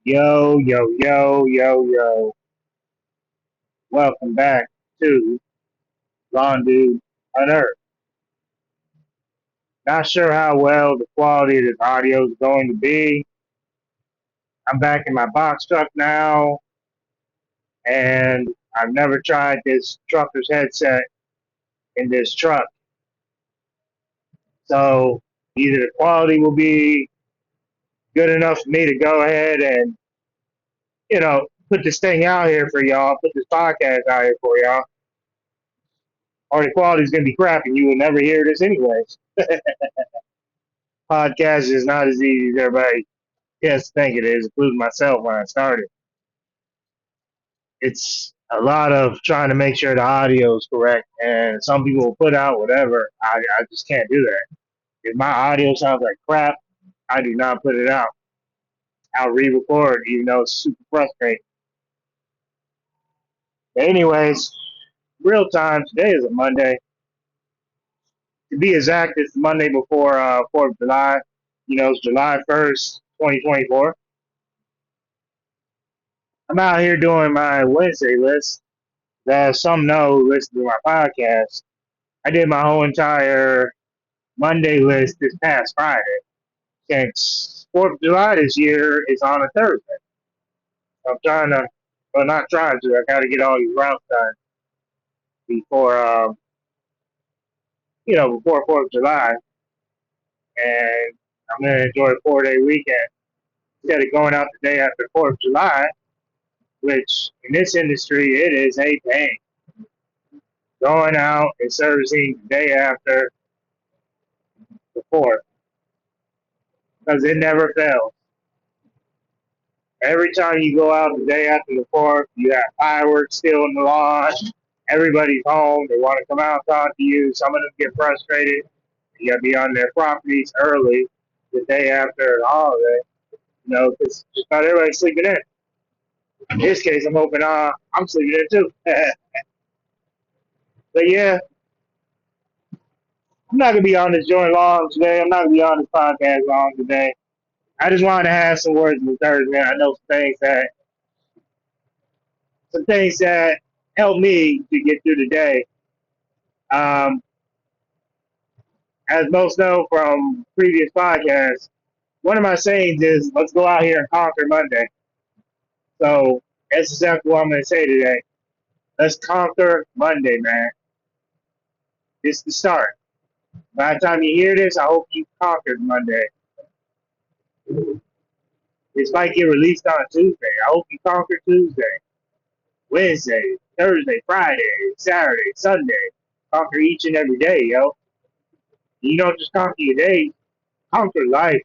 Yo, yo, yo, yo, yo. Welcome back to Blonde Dude Unearthed. Not sure how well the quality of this audio is going to be. I'm back in my box truck now, and I've never tried this trucker's headset in this truck. So either the quality will be good enough for me to go ahead and, put this thing out here for y'all, put this podcast out here for y'all, or the quality is going to be crap and you will never hear this anyways. Podcast is not as easy as everybody tends to think it is, including myself when I started. It's a lot of trying to make sure the audio is correct, and some people will put out whatever. I just can't do that. If my audio sounds like crap, I do not put it out. I'll re-record, even though it's super frustrating. But anyways, real time. Today is a Monday. To be exact, it's the Monday before 4th of July. It's July 1st, 2024. I'm out here doing my Wednesday list. As some know who listen to my podcast, I did my whole entire Monday list this past Friday. Since 4th of July this year is on a Thursday. I'm trying to, well, not trying to, I got to get all these routes done before, before 4th of July. And I'm going to enjoy a 4-day weekend instead of going out the day after 4th of July, which in this industry, it is a pain. Going out and servicing the day after the 4th, because it never fails. Every time you go out the day after the 4th, you have fireworks still in the lawn. Everybody's home. They want to come out and talk to you. Some of them get frustrated. You got to be on their properties early the day after the holiday, because just about everybody's sleeping in. In this case, I'm hoping I'm sleeping in too. But yeah, I'm not going to be on this joint long today. I'm not going to be on this podcast long today. I just wanted to have some words with Thursday. I know some things that help me to get through the day. Um, as most know from previous podcasts, one of my sayings is, let's go out here and conquer Monday. So that's exactly what I'm going to say today. Let's conquer Monday, man. This is the start. By the time you hear this, I hope you conquered Monday. This might get released on a Tuesday. I hope you conquered Tuesday, Wednesday, Thursday, Friday, Saturday, Sunday. Conquer each and every day, yo. You don't just conquer your day, conquer life.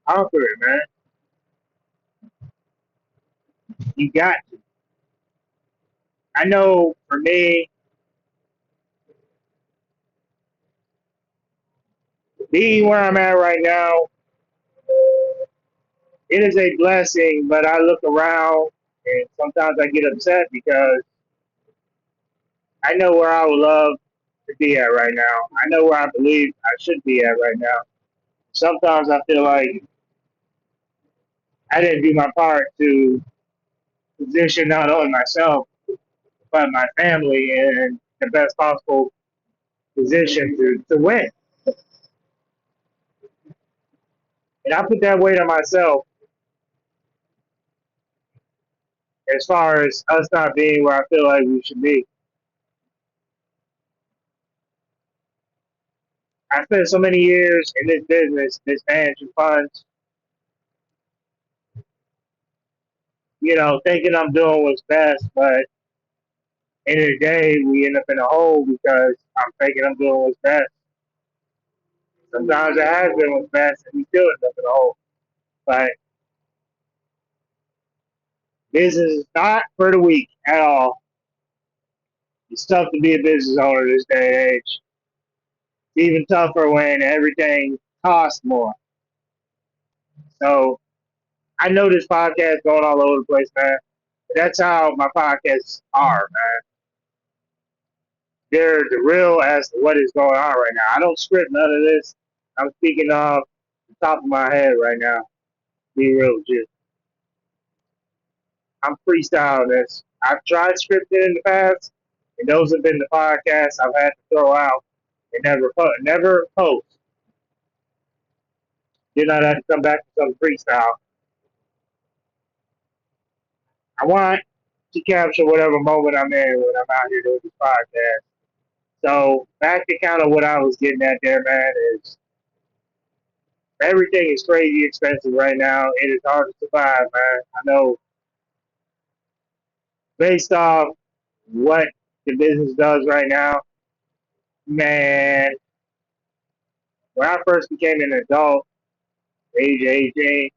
Conquer it, man. You got to. I know for me, being where I'm at right now, it is a blessing, but I look around and sometimes I get upset because I know where I would love to be at right now. I know where I believe I should be at right now. Sometimes I feel like I didn't do my part to position not only myself, but my family in the best possible position to win. And I put that weight on myself as far as us not being where I feel like we should be. I spent so many years in this business, this managing funds, thinking I'm doing what's best, but end of the day, we end up in a hole because I'm thinking I'm doing what's best. Sometimes it has been what's best, and we still end up in a hole. But business is not for the weak at all. It's tough to be a business owner this day and age. It's even tougher when everything costs more. So I know this podcast going all over the place, man. That's how my podcasts are, man. They're the real as to what is going on right now. I don't script none of this. I'm speaking off top of my head right now. Be real with you. I'm freestyling this. I've tried scripting in the past, and those have been the podcasts I've had to throw out and never post. Then I'd have to come back to some freestyle. I want to capture whatever moment I'm in when I'm out here doing this podcast. So back to kind of what I was getting at there, man, is everything is crazy expensive right now. It is hard to survive, man. I know based off what the business does right now, man, when I first became an adult, age 18,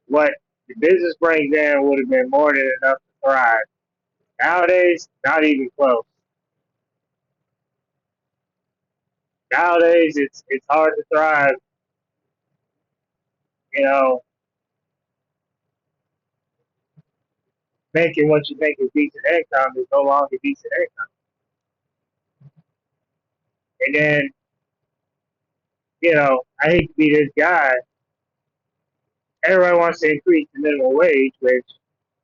what the business brings in would have been more than enough to thrive. Nowadays, not even close. Nowadays, it's hard to thrive. You know, making what you think is decent income is no longer decent income. And then, I hate to be this guy. Everybody wants to increase the minimum wage, which,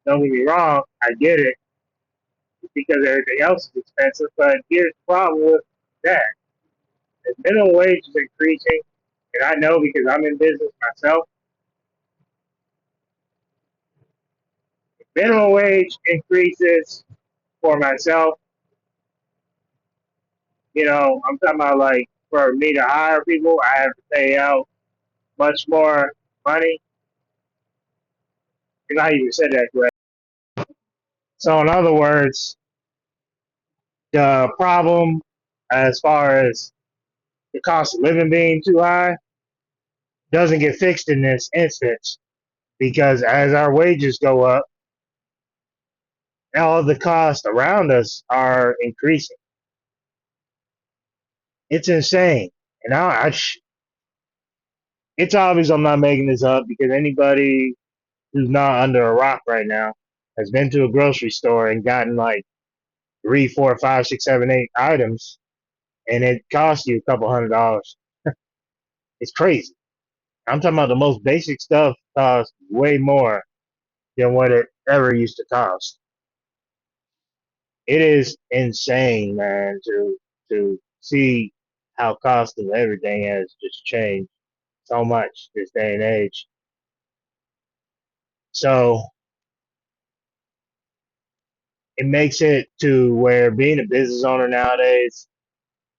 don't get me wrong, I get it because everything else is expensive. But here's the problem with that: the minimum wage is increasing, and I know because I'm in business myself. Minimum wage increases for myself. I'm talking about like for me to hire people, I have to pay out much more money. And I even said that correct. So in other words, the problem as far as the cost of living being too high doesn't get fixed in this instance because as our wages go up, all the costs around us are increasing. It's insane. And it's obvious I'm not making this up because anybody who's not under a rock right now has been to a grocery store and gotten like 3, 4, 5, 6, 7, 8 items, and it costs you a couple $100. It's crazy. I'm talking about the most basic stuff costs way more than what it ever used to cost. It is insane, man, to see how cost of everything has just changed so much this day and age. So it makes it to where being a business owner nowadays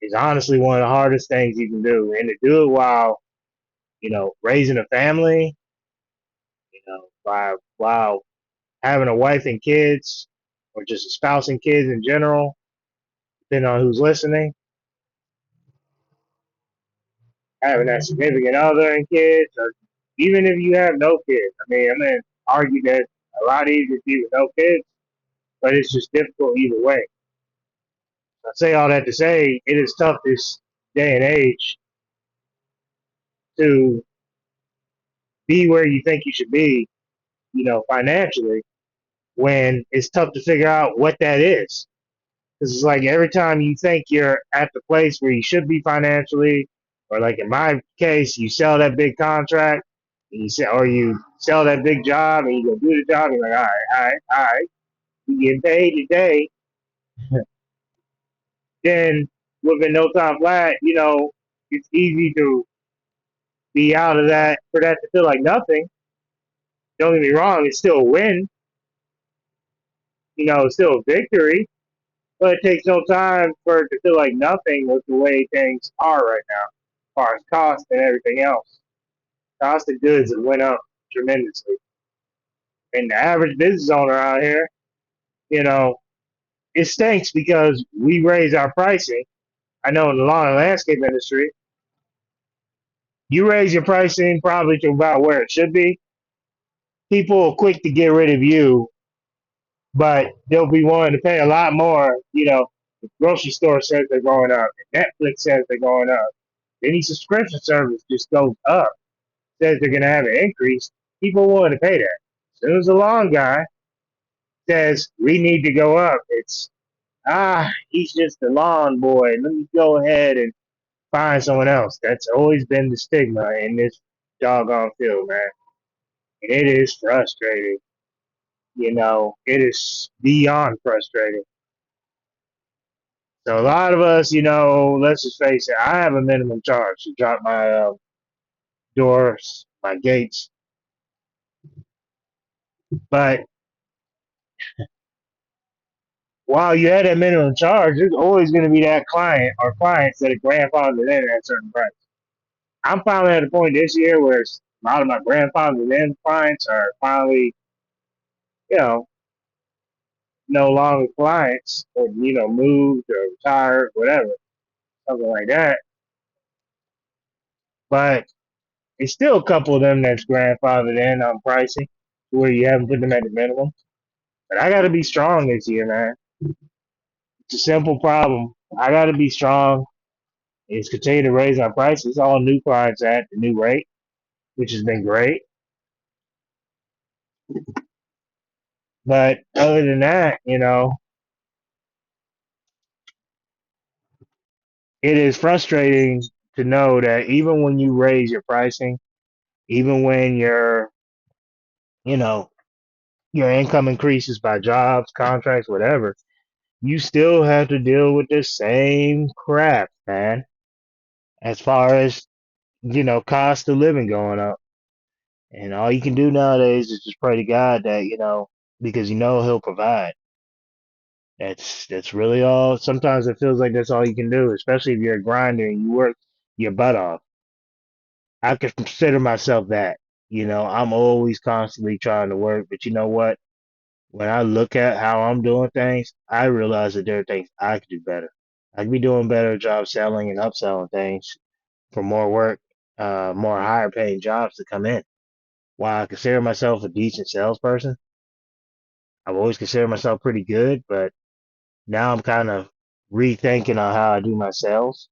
is honestly one of the hardest things you can do. And to do it while, raising a family, while having a wife and kids, or just a spouse and kids in general, depending on who's listening, having that significant other and kids, or even if you have no kids. I mean, I'm going to argue that a lot easier to be with no kids, but it's just difficult either way. I say all that to say it is tough this day and age to be where you think you should be, financially, when it's tough to figure out what that is. Because it's like every time you think you're at the place where you should be financially, or like in my case, you sell that big contract, or you sell that big job, and you go do the job, and you're like, all right, you get paid today. Then within no time flat, it's easy to be out of that for that to feel like nothing. Don't get me wrong, it's still a win. It's still a victory, but it takes no time for it to feel like nothing with the way things are right now, as far as cost and everything else. Cost of goods have went up tremendously. And the average business owner out here, you know, it stinks because we raise our pricing. I know in the lawn and landscape industry, you raise your pricing probably to about where it should be. People are quick to get rid of you, but they'll be willing to pay a lot more. The grocery store says they're going up, Netflix says they're going up, any subscription service just goes up, says they're going to have an increase. People are willing to pay that. As soon as the lawn guy says we need to go up, it's he's just a lawn boy. Let me go ahead and find someone else. That's always been the stigma in this doggone field, man. And it is frustrating. It is beyond frustrating. So a lot of us, let's just face it, I have a minimum charge to drop my doors, my gates. But while you had that minimum charge, there's always going to be that client or clients that are grandfathered in at a certain price. I'm finally at a point this year where a lot of my grandfathered in clients are finally, you know, no longer clients or, moved or retired, whatever, something like that. But it's still a couple of them that's grandfathered in on pricing where you haven't put them at the minimum. But I got to be strong this year, man. It's a simple problem. I got to be strong. It's continue to raise my prices. All new clients at the new rate, which has been great. But other than that, it is frustrating to know that even when you raise your pricing, even when you know, your income increases by jobs, contracts, whatever, you still have to deal with the same crap, man. As far as, cost of living going up. And all you can do nowadays is just pray to God that, because he'll provide. That's really all. Sometimes it feels like that's all you can do, especially if you're a grinder and you work your butt off. I could consider myself that. I'm always constantly trying to work, but you know what? When I look at how I'm doing things, I realize that there are things I could do better. I could be doing a better job selling and upselling things for more work, more higher paying jobs to come in. While I consider myself a decent salesperson, I've always considered myself pretty good, but now I'm kind of rethinking on how I do my sales,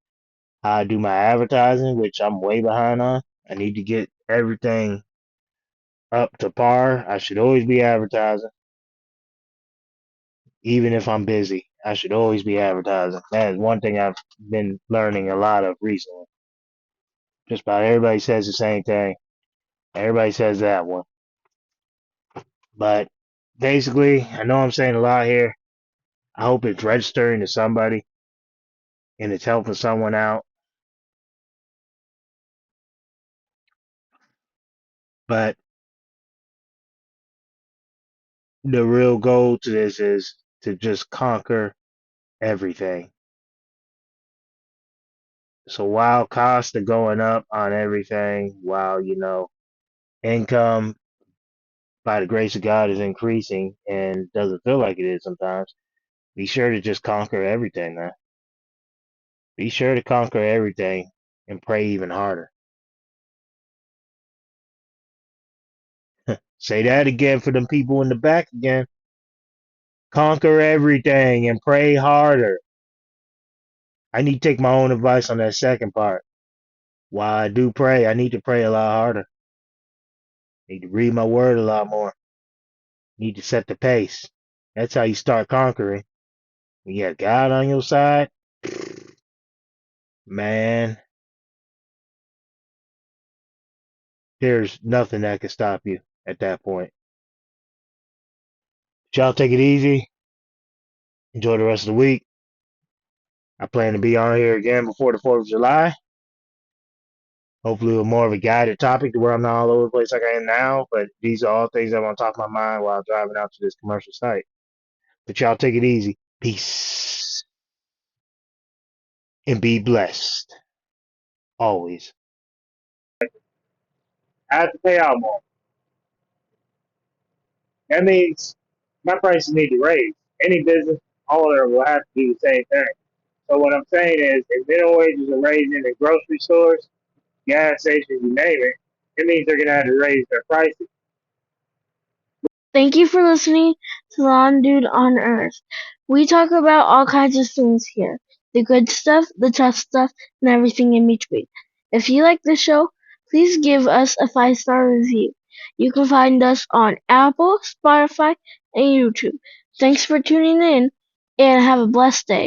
how I do my advertising, which I'm way behind on. I need to get everything up to par. I should always be advertising, even if I'm busy. I should always be advertising. That is one thing I've been learning a lot of recently. Just about everybody says the same thing. Everybody says that one. But basically, I know I'm saying a lot here. I hope it's registering to somebody and it's helping someone out. But the real goal to this is to just conquer everything. So while costs are going up on everything, while, income by the grace of God is increasing and doesn't feel like it is sometimes, be sure to just conquer everything, man. Be sure to conquer everything and pray even harder. Say that again for them people in the back again. Conquer everything and pray harder. I need to take my own advice on that second part. While I do pray, I need to pray a lot harder. I need to read my word a lot more. I need to set the pace. That's how you start conquering. When you have God on your side, man, there's nothing that can stop you at that point. But y'all take it easy. Enjoy the rest of the week. I plan to be on here again before the 4th of July. Hopefully with more of a guided topic to where I'm not all over the place like I am now. But these are all things that want to talk my mind while driving out to this commercial site. But y'all take it easy. Peace. And be blessed. Always. I have to pay out more. That means my prices need to raise. Any business owner will have to do the same thing. So what I'm saying is, if minimum wages are raising in grocery stores, gas stations, you name it, it means they're going to have to raise their prices. Thank you for listening to Lon Dude on Earth. We talk about all kinds of things here. The good stuff, the tough stuff, and everything in between. If you like the show, please give us a 5-star review. You can find us on Apple, Spotify, and YouTube. Thanks for tuning in, and have a blessed day.